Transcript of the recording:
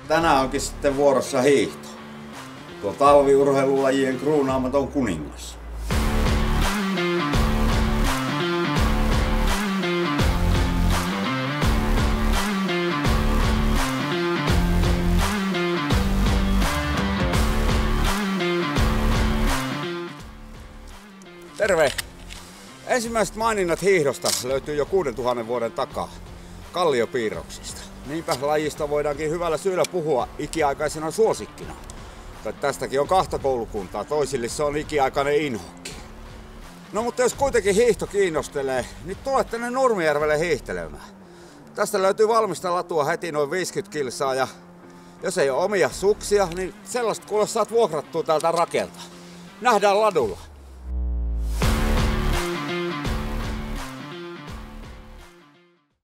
tänään onkin sitten vuorossa hiihto. Tuo talviurheilulajien kruunaamaton kuningas. Terve! Ensimmäiset maininnat hiihdosta löytyy jo 6000 vuoden takaa kalliopiirroksista. Niinpä lajista voidaankin hyvällä syyllä puhua ikiaikaisena suosikkina. Tästäkin on kahta koulukuntaa, toisille se on ikiaikainen inhokki. No mutta jos kuitenkin hiihto kiinnostelee, niin tule tänne Nurmijärvelle hiihtelemään. Tästä löytyy valmista latua heti noin 50 kilsaa ja jos ei ole omia suksia, niin sellaista kuule saat vuokrattua täältä rakelta. Nähdään ladulla.